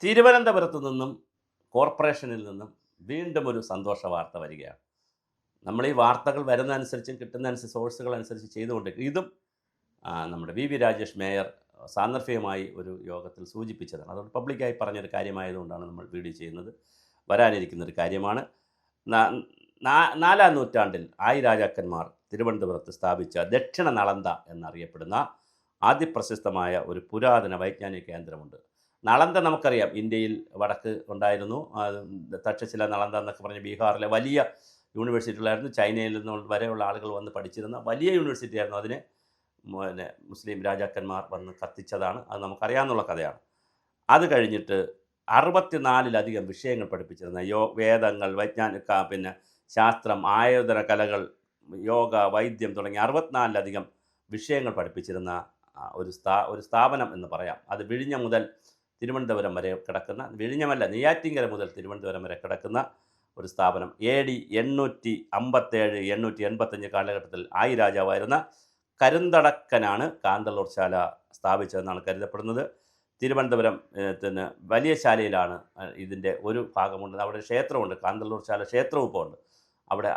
തിരുവനന്തപുരത്ത് നിന്നും കോർപ്പറേഷനിൽ നിന്നും വീണ്ടും ഒരു സന്തോഷ വാർത്ത വരികയാണ്. നമ്മൾ ഈ വാർത്തകൾ വരുന്നതനുസരിച്ചും കിട്ടുന്നതനുസരിച്ച് സോഴ്സുകൾ അനുസരിച്ച് ചെയ്തുകൊണ്ടിരിക്കും. ഇതും നമ്മുടെ വി രാജേഷ് മേയർ സാന്ദർഭികമായി ഒരു യോഗത്തിൽ സൂചിപ്പിച്ചതാണ്. അതുകൊണ്ട് പബ്ലിക്കായി പറഞ്ഞൊരു കാര്യമായതുകൊണ്ടാണ് നമ്മൾ വീഡിയോ ചെയ്യുന്നത്. വരാനിരിക്കുന്നൊരു കാര്യമാണ്. ന- നാലാം നൂറ്റാണ്ടിൽ രാജാക്കന്മാർ തിരുവനന്തപുരത്ത് സ്ഥാപിച്ച ദക്ഷിണ നളന്ദ എന്നറിയപ്പെടുന്ന ആദ്യപ്രശസ്തമായ ഒരു പുരാതന വൈജ്ഞാനിക കേന്ദ്രമുണ്ട്. നളന്ദ നമുക്കറിയാം, ഇന്ത്യയിൽ വടക്ക് ഉണ്ടായിരുന്നു. തക്ഷശില, നളന്ദ എന്നൊക്കെ പറഞ്ഞ് ബീഹാറിലെ വലിയ യൂണിവേഴ്സിറ്റികളായിരുന്നു. ചൈനയിൽ നിന്ന് വരെയുള്ള ആളുകൾ വന്ന് പഠിച്ചിരുന്ന വലിയ യൂണിവേഴ്സിറ്റി ആയിരുന്നു. അതിനെ മുസ്ലിം രാജാക്കന്മാർ വന്ന് കത്തിച്ചതാണ്. അത് നമുക്കറിയാവുന്ന കഥയാണ്. അത് കഴിഞ്ഞിട്ട് 64ലധികം വിഷയങ്ങൾ പഠിപ്പിച്ചിരുന്ന വേദങ്ങൾ, പിന്നെ ശാസ്ത്രം, ആയോധന കലകൾ, യോഗ, വൈദ്യം തുടങ്ങിയ 64ലധികം വിഷയങ്ങൾ പഠിപ്പിച്ചിരുന്ന ഒരു സ്ഥാപനം എന്ന് പറയാം. അത് വിഴിഞ്ഞം മുതൽ തിരുവനന്തപുരം വരെ കിടക്കുന്ന, വിഴിഞ്ഞമല്ല നെയ്യാറ്റിൻകര മുതൽ തിരുവനന്തപുരം വരെ കിടക്കുന്ന ഒരു സ്ഥാപനം. AD 857 885 കാലഘട്ടത്തിൽ രാജാവായിരുന്ന കരുന്തടക്കനാണ് കാന്തളൂർ ശാല സ്ഥാപിച്ചതെന്നാണ് കരുതപ്പെടുന്നത്. തിരുവനന്തപുരം വലിയ ശാലയിലാണ് ഇതിൻ്റെ ഒരു ഭാഗമുണ്ട്. അവിടെ ക്ഷേത്രമുണ്ട്, കാന്തളൂർ ശാല ക്ഷേത്രവും ഇപ്പോൾ ഉണ്ട്.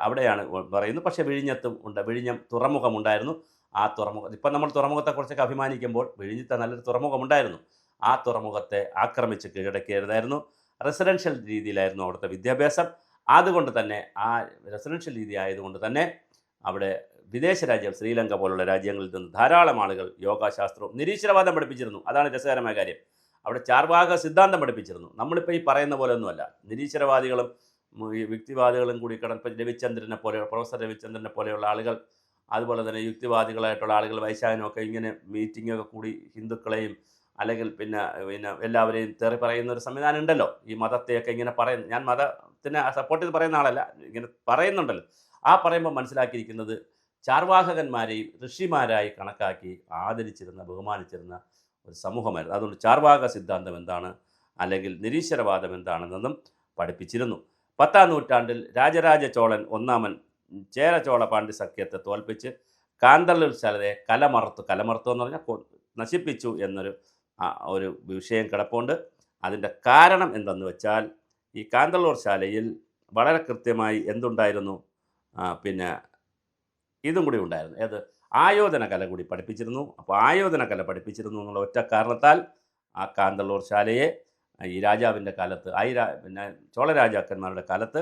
അവിടെയാണ് പറയുന്നത്. പക്ഷേ വിഴിഞ്ഞത്തും ഉണ്ട്. വിഴിഞ്ഞം തുറമുഖമുണ്ടായിരുന്നു. ആ തുറമുഖം, ഇപ്പം നമ്മൾ തുറമുഖത്തെക്കുറിച്ചൊക്കെ അഭിമാനിക്കുമ്പോൾ വിഴിഞ്ഞത്തെ നല്ലൊരു തുറമുഖമുണ്ടായിരുന്നു. ആ തുറമുഖത്തെ ആക്രമിച്ച് കീഴടക്കിയതായിരുന്നു. റെസിഡൻഷ്യൽ രീതിയിലായിരുന്നു അവിടുത്തെ വിദ്യാഭ്യാസം. അതുകൊണ്ട് തന്നെ ആ റെസിഡൻഷ്യൽ രീതി ആയതുകൊണ്ട് തന്നെ അവിടെ വിദേശ രാജ്യം, ശ്രീലങ്ക പോലുള്ള രാജ്യങ്ങളിൽ നിന്ന് ധാരാളം ആളുകൾ യോഗാശാസ്ത്രവും നിരീശ്വരവാദം പഠിപ്പിച്ചിരുന്നു. അതാണ് രസകരമായ കാര്യം. അവിടെ ചാർവാക സിദ്ധാന്തം പഠിപ്പിച്ചിരുന്നു. നമ്മളിപ്പോൾ ഈ പറയുന്ന പോലെ ഒന്നുമല്ല. നിരീശ്വരവാദികളും ഈ യുക്തിവാദികളും കൂടി ഇപ്പം രവിചന്ദ്രനെ പോലെ, പ്രൊഫസർ രവിചന്ദ്രനെ പോലെയുള്ള ആളുകൾ, അതുപോലെ തന്നെ യുക്തിവാദികളായിട്ടുള്ള ആളുകൾ, വൈശാഖനൊക്കെ ഇങ്ങനെ മീറ്റിങ്ങൊക്കെ കൂടി ഹിന്ദുക്കളെയും അല്ലെങ്കിൽ പിന്നെ എല്ലാവരെയും തെറി പറയുന്ന ഒരു സംവിധാനം ഉണ്ടല്ലോ. ഈ മതത്തെയൊക്കെ ഇങ്ങനെ പറയുന്നു. ഞാൻ മതത്തിനെ സപ്പോർട്ട് ചെയ്ത് പറയുന്ന ആളല്ല, ഇങ്ങനെ പറയുന്നുണ്ടല്ലോ. ആ പറയുമ്പോൾ മനസ്സിലാക്കിയിരിക്കുന്നത് ചാർവാഹകന്മാരെയും ഋഷിമാരായി കണക്കാക്കി ആദരിച്ചിരുന്ന, ബഹുമാനിച്ചിരുന്ന ഒരു സമൂഹമായിരുന്നു. അതുകൊണ്ട് ചാർവാക സിദ്ധാന്തം എന്താണ്, അല്ലെങ്കിൽ നിരീശ്വരവാദം എന്താണെന്നതും പഠിപ്പിച്ചിരുന്നു. 10ാം നൂറ്റാണ്ടിൽ രാജരാജ ചോളൻ ഒന്നാമൻ ചേര ചോള പാണ്ഡ്യ സഖ്യത്തെ തോൽപ്പിച്ച് കാന്തളൂർ ശാലയെ കലമറുത്തു എന്ന് പറഞ്ഞാൽ നശിപ്പിച്ചു എന്നൊരു ഒരു വിഷയം കിടപ്പുണ്ട്. അതിൻ്റെ കാരണം എന്തെന്ന് വെച്ചാൽ, ഈ കാന്തളൂർ ശാലയിൽ വളരെ കൃത്യമായി എന്തുണ്ടായിരുന്നു, പിന്നെ ഇതും കൂടി ഉണ്ടായിരുന്നു. ആയോധന കല കൂടി പഠിപ്പിച്ചിരുന്നു. അപ്പോൾ ആയോധന കല പഠിപ്പിച്ചിരുന്നു എന്നുള്ള ഒറ്റ കാരണത്താൽ ആ കാന്തളൂർ ശാലയെ ഈ രാജാവിൻ്റെ കാലത്ത്, പിന്നെ ചോള രാജാക്കന്മാരുടെ കാലത്ത്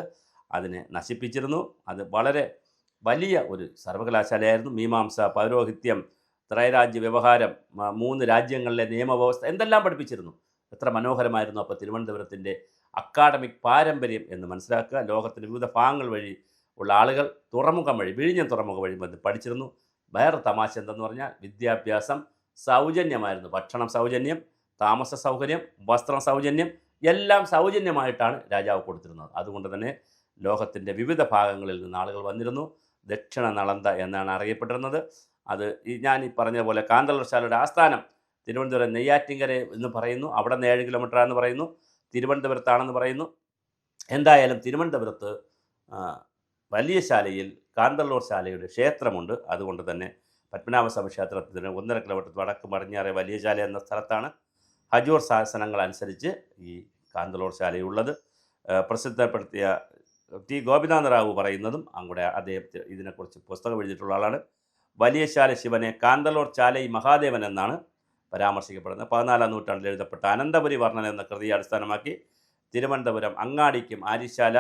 അതിനെ നശിപ്പിച്ചിരുന്നു. അത് വളരെ വലിയ ഒരു സർവകലാശാലയായിരുന്നു. മീമാംസ, പൗരോഹിത്യം, ത്രൈരാജ്യ വ്യവഹാരം, 3 രാജ്യങ്ങളിലെ നിയമവ്യവസ്ഥ, എന്തെല്ലാം പഠിപ്പിച്ചിരുന്നു. എത്ര മനോഹരമായിരുന്നു അപ്പോൾ തിരുവനന്തപുരത്തിൻ്റെ അക്കാഡമിക് പാരമ്പര്യം എന്ന് മനസ്സിലാക്കുക. ലോകത്തിൻ്റെ വിവിധ ഭാഗങ്ങൾ വഴി ഉള്ള ആളുകൾ തുറമുഖം വഴി, വിഴിഞ്ഞം തുറമുഖം വഴി പഠിച്ചിരുന്നു. വേറെ തമാശ എന്തെന്ന് പറഞ്ഞാൽ, വിദ്യാഭ്യാസം സൗജന്യമായിരുന്നു. ഭക്ഷണം സൗജന്യം, താമസ സൗകര്യം, വസ്ത്രം സൗജന്യം, എല്ലാം സൗജന്യമായിട്ടാണ് രാജാവ് കൊടുത്തിരുന്നത്. അതുകൊണ്ട് തന്നെ ലോകത്തിൻ്റെ വിവിധ ഭാഗങ്ങളിൽ നിന്ന് ആളുകൾ വന്നിരുന്നു. ദക്ഷിണ നളന്ദ എന്നാണ് അറിയപ്പെട്ടിരുന്നത്. അത് ഞാൻ ഈ പറഞ്ഞ പോലെ കാന്തളൂർ ശാലയുടെ ആസ്ഥാനം തിരുവനന്തപുരം നെയ്യാറ്റിൻകര എന്ന് പറയുന്നു. അവിടെ നിന്ന് 7 കിലോമീറ്ററാണെന്ന് പറയുന്നു. തിരുവനന്തപുരത്താണെന്ന് പറയുന്നു. എന്തായാലും തിരുവനന്തപുരത്ത് വലിയ ശാലയിൽ കാന്തളൂർ ശാലയുടെ ക്ഷേത്രമുണ്ട്. അതുകൊണ്ട് തന്നെ പത്മനാഭസ്വാമി ക്ഷേത്രത്തിന് 1.5 കിലോമീറ്റർ വടക്ക് പടിഞ്ഞാറെ വലിയ ശാല എന്ന സ്ഥലത്താണ് ഹജൂർ ശാസനങ്ങൾ അനുസരിച്ച് ഈ കാന്തളൂർ ശാലയുള്ളത്. പ്രസിദ്ധപ്പെടുത്തിയ ടി ഗോപിനാഥ റാവു പറയുന്നതും അങ്ങോട്ട് അദ്ദേഹം ഇതിനെക്കുറിച്ച് പുസ്തകം എഴുതിയിട്ടുള്ള ആളാണ്. വലിയ ശാല ശിവനെ കാന്തളൂർ ചാലൈ മഹാദേവൻ എന്നാണ് പരാമർശിക്കപ്പെടുന്നത്. 14ാം നൂറ്റാണ്ടിൽ എഴുതപ്പെട്ട അനന്തപുരി വർണ്ണന എന്ന കൃതിയെ അടിസ്ഥാനമാക്കി തിരുവനന്തപുരം അങ്ങാടിക്കും ആര്യശാല,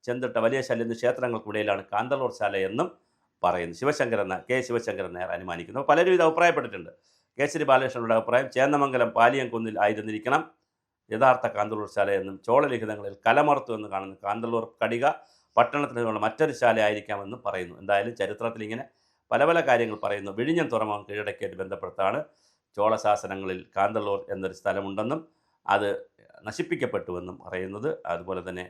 ചെന്തിട്ട, വലിയ ശാല എന്നീ ക്ഷേത്രങ്ങൾക്കിടയിലാണ് കാന്തളൂർ ശാല എന്നും പറയുന്നു. കെ ശിവശങ്കരൻ നായർ അനുമാനിക്കുന്നു. പലരും ഇത് അഭിപ്രായപ്പെട്ടിട്ടുണ്ട്. കേസരി ബാലകൃഷ്ണനുടെ അഭിപ്രായം ചേന്നമംഗലം പാലിയംകുന്നിൽ ആയിരുന്നിരിക്കണം യഥാർത്ഥ കാന്തളൂർ ശാല എന്നും, ചോളലിഖിതങ്ങളിൽ കലമറുത്തു എന്ന് കാണുന്ന കാന്തളൂർ കടിക പട്ടണത്തിനുള്ള മറ്റൊരു ശാല ആയിരിക്കാമെന്നും പറയുന്നു. എന്തായാലും ചരിത്രത്തിൽ ഇങ്ങനെ പല പല കാര്യങ്ങൾ പറയുന്നു. വിഴിഞ്ഞം തുറമുഖം കീഴടക്കിയായിട്ട് ബന്ധപ്പെടുത്താണ് ചോളശാസനങ്ങളിൽ കാന്തളൂർ എന്നൊരു സ്ഥലമുണ്ടെന്നും അത് നശിപ്പിക്കപ്പെട്ടുവെന്നും പറയുന്നത്. അതുപോലെ തന്നെ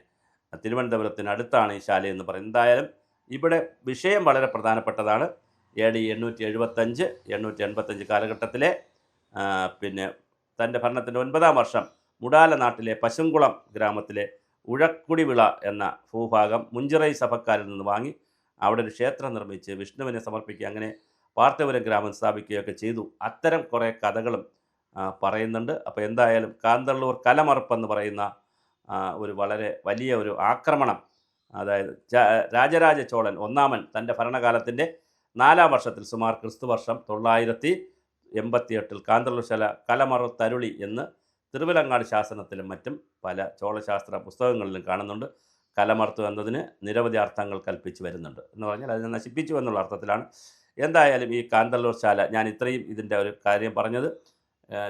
തിരുവനന്തപുരത്തിനടുത്താണ് ഈ ശാലയെന്ന് പറയുന്നത്. എന്തായാലും ഇവിടെ വിഷയം വളരെ പ്രധാനപ്പെട്ടതാണ്. AD 875 885 കാലഘട്ടത്തിലെ പിന്നെ തൻ്റെ ഭരണത്തിൻ്റെ 9ാം വർഷം മുടാല നാട്ടിലെ പശുംകുളം ഗ്രാമത്തിലെ ഉഴക്കുടിവിള എന്ന ഭൂഭാഗം മുഞ്ചിറൈ സഭക്കാരിൽ നിന്ന് വാങ്ങി അവിടെ ഒരു ക്ഷേത്രം നിർമ്മിച്ച് വിഷ്ണുവിനെ സമർപ്പിക്കുക, അങ്ങനെ പാർത്ഥപുരം ഗ്രാമം സ്ഥാപിക്കുകയൊക്കെ ചെയ്തു. അത്തരം കുറേ കഥകളും പറയുന്നുണ്ട്. അപ്പോൾ എന്തായാലും കാന്തള്ളൂർ കലമറുപ്പെന്ന് പറയുന്ന ഒരു വളരെ വലിയ ഒരു ആക്രമണം, അതായത് രാജരാജ ചോളൻ ഒന്നാമൻ തൻ്റെ ഭരണകാലത്തിൻ്റെ 4-ാം വർഷത്തിൽ സുമാർ ക്രിസ്തുവർഷം 988 കാന്തള്ളൂർ കലമറു തരുളി എന്ന് തിരുവിലങ്ങാട് ശാസനത്തിലും മറ്റും പല ചോളശാസ്ത്ര പുസ്തകങ്ങളിലും കാണുന്നുണ്ട്. കലമർത്തു എന്നതിന് നിരവധി അർത്ഥങ്ങൾ കൽപ്പിച്ച് വരുന്നുണ്ട്. എന്ന് പറഞ്ഞാൽ അതിനെ നശിപ്പിച്ചു എന്നുള്ള അർത്ഥത്തിലാണ്. എന്തായാലും ഈ കാന്തള്ളൂർ ശാല, ഞാൻ ഇത്രയും ഇതിൻ്റെ ഒരു കാര്യം പറഞ്ഞത്,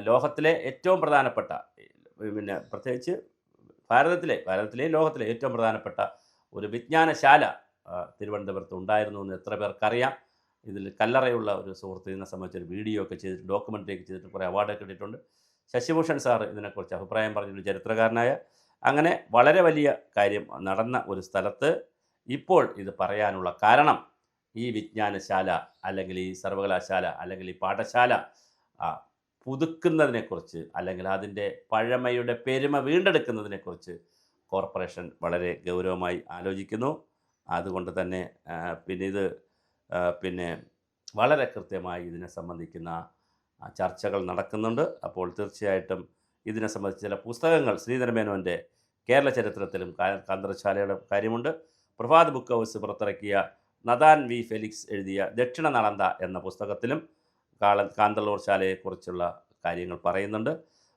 ലോകത്തിലെ ഏറ്റവും പ്രധാനപ്പെട്ട, പിന്നെ പ്രത്യേകിച്ച് ഭാരതത്തിലെ ലോകത്തിലെ ഏറ്റവും പ്രധാനപ്പെട്ട ഒരു വിജ്ഞാനശാല തിരുവനന്തപുരത്ത് ഉണ്ടായിരുന്നു എന്ന് എത്ര പേർക്കറിയാം. ഇതിൽ കല്ലറയുള്ള ഒരു സുഹൃത്ത് ഇതിനെ സംബന്ധിച്ചൊരു വീഡിയോ ഒക്കെ ചെയ്തിട്ട്, ഡോക്യുമെൻ്ററി ഒക്കെ ചെയ്തിട്ട് കുറേ അവാർഡൊക്കെ കിട്ടിയിട്ടുണ്ട്. ശശിഭൂഷൺ സാർ ഇതിനെക്കുറിച്ച് അഭിപ്രായം പറഞ്ഞൊരു ചരിത്രകാരനായ. അങ്ങനെ വളരെ വലിയ കാര്യം നടന്ന ഒരു സ്ഥലത്ത് ഇപ്പോൾ ഇത് പറയാനുള്ള കാരണം, ഈ വിജ്ഞാനശാല അല്ലെങ്കിൽ ഈ സർവകലാശാല അല്ലെങ്കിൽ ഈ പാഠശാല പുതുക്കുന്നതിനെക്കുറിച്ച് അല്ലെങ്കിൽ അതിൻ്റെ പഴമയുടെ പെരുമ വീണ്ടെടുക്കുന്നതിനെക്കുറിച്ച് കോർപ്പറേഷൻ വളരെ ഗൗരവമായി ആലോചിക്കുന്നു. അതുകൊണ്ട് തന്നെ പിന്നെ വളരെ കൃത്യമായി ഇതിനെ സംബന്ധിക്കുന്ന ചർച്ചകൾ നടക്കുന്നുണ്ട്. അപ്പോൾ തീർച്ചയായിട്ടും ഇതിനെ സംബന്ധിച്ച് ചില പുസ്തകങ്ങൾ, ശ്രീധരമേനോൻ്റെ കേരള ചരിത്രത്തിലും കാന്തളശാലയുടെ കാര്യമുണ്ട്. പ്രഭാത് ബുക്ക് ഹൗസ് പുറത്തിറക്കിയ നദാൻ വി ഫെലിക്സ് എഴുതിയ ദക്ഷിണ നളന്ദ എന്ന പുസ്തകത്തിലും കാന്തളൂർ ശാലയെക്കുറിച്ചുള്ള കാര്യങ്ങൾ പറയുന്നുണ്ട്.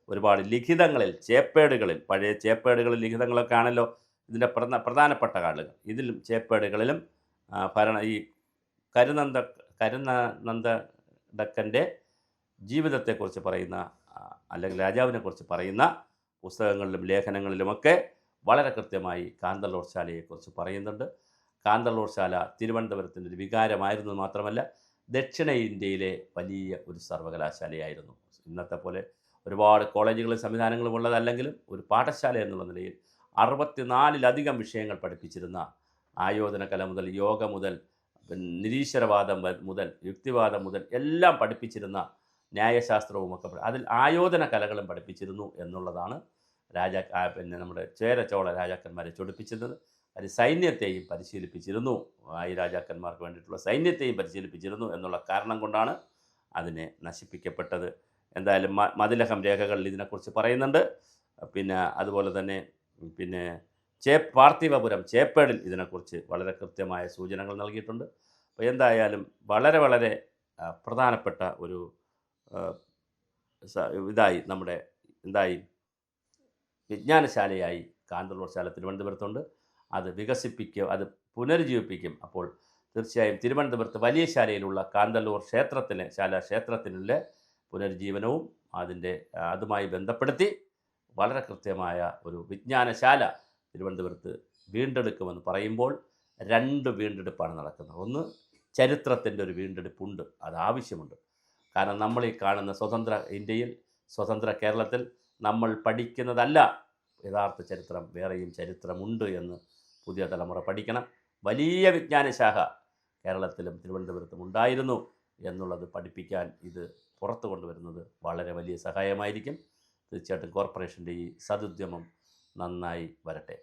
ഒരുപാട് ലിഖിതങ്ങളിൽ, ചേപ്പേടുകളിൽ, പഴയ ചേപ്പേടുകളിൽ ലിഖിതങ്ങളൊക്കെ ആണല്ലോ ഇതിൻ്റെ പ്രധാനപ്പെട്ട ആളുകൾ. ഇതിലും ചേപ്പേടുകളിലും ഈ കരുനന്ദക്കൻ്റെ ജീവിതത്തെക്കുറിച്ച് പറയുന്ന അല്ലെങ്കിൽ രാജാവിനെക്കുറിച്ച് പറയുന്ന പുസ്തകങ്ങളിലും ലേഖനങ്ങളിലുമൊക്കെ വളരെ കൃത്യമായി കാന്തളൂർ ശാലയെക്കുറിച്ച് പറയുന്നുണ്ട്. കാന്തളൂർ ശാല തിരുവനന്തപുരത്തിൻ്റെ ഒരു വികാരമായിരുന്നു മാത്രമല്ല, ദക്ഷിണ ഇന്ത്യയിലെ വലിയ ഒരു സർവകലാശാലയായിരുന്നു. ഇന്നത്തെ പോലെ ഒരുപാട് കോളേജുകളും സംവിധാനങ്ങളും ഉള്ളതല്ലെങ്കിലും ഒരു പാഠശാല എന്നുള്ള നിലയിൽ 64-ലധികം വിഷയങ്ങൾ പഠിപ്പിച്ചിരുന്ന, ആയോധന കല മുതൽ യോഗ മുതൽ നിരീശ്വരവാദം മുതൽ യുക്തിവാദം മുതൽ എല്ലാം പഠിപ്പിച്ചിരുന്ന, ന്യായശാസ്ത്രവുമൊക്കെ അതിൽ ആയോധന കലകളും പഠിപ്പിച്ചിരുന്നു എന്നുള്ളതാണ് നമ്മുടെ ചോള രാജാക്കന്മാരെ ചൊടിപ്പിച്ചിരുന്നത്. അത് സൈന്യത്തെയും പരിശീലിപ്പിച്ചിരുന്നു, ഈ രാജാക്കന്മാർക്ക് വേണ്ടിയിട്ടുള്ള സൈന്യത്തെയും പരിശീലിപ്പിച്ചിരുന്നു എന്നുള്ള കാരണം കൊണ്ടാണ് അതിനെ നശിപ്പിക്കപ്പെട്ടത്. എന്തായാലും മതിലകം രേഖകളിൽ ഇതിനെക്കുറിച്ച് പറയുന്നുണ്ട്. അതുപോലെ തന്നെ പാർത്ഥിവപുരം ചേപ്പേടിൽ ഇതിനെക്കുറിച്ച് വളരെ കൃത്യമായ സൂചനകൾ നൽകിയിട്ടുണ്ട്. അപ്പോൾ എന്തായാലും വളരെ വളരെ പ്രധാനപ്പെട്ട ഒരു വിജ്ഞാനശാലയായി കാന്തളൂർ ശാല തിരുവനന്തപുരത്തുണ്ട്. അത് വികസിപ്പിക്കും, അത് പുനരുജ്ജീവിപ്പിക്കും. അപ്പോൾ തീർച്ചയായും തിരുവനന്തപുരത്ത് വലിയ ശാലയിലുള്ള കാന്തളൂർ ക്ഷേത്രത്തിൻ്റെ പുനരുജ്ജീവനവും അതുമായി ബന്ധപ്പെടുത്തി വളരെ കൃത്യമായ ഒരു വിജ്ഞാനശാല തിരുവനന്തപുരത്ത് വീണ്ടെടുക്കുമെന്ന് പറയുമ്പോൾ 2 വീണ്ടെടുപ്പാണ് നടക്കുന്നത്. ഒന്ന്, ചരിത്രത്തിൻ്റെ ഒരു വീണ്ടെടുപ്പുണ്ട്, അത് ആവശ്യമുണ്ട്. കാരണം നമ്മൾ ഈ കാണുന്ന സ്വതന്ത്ര ഇന്ത്യയിൽ, സ്വതന്ത്ര കേരളത്തിൽ നമ്മൾ പഠിക്കുന്നതല്ല യഥാർത്ഥ ചരിത്രം, വേറെയും ചരിത്രമുണ്ട് എന്ന് പുതിയ തലമുറ പഠിക്കണം. വലിയ വിജ്ഞാനശാഖ കേരളത്തിലും തിരുവനന്തപുരത്തും ഉണ്ടായിരുന്നു എന്നുള്ളത് പഠിപ്പിക്കാൻ ഇത് പുറത്തു കൊണ്ടുവരുന്നത് വളരെ വലിയ സഹായമായിരിക്കും. തീർച്ചയായിട്ടും കോർപ്പറേഷൻ്റെ ഈ സദുദ്യമം നന്നായി വരട്ടെ.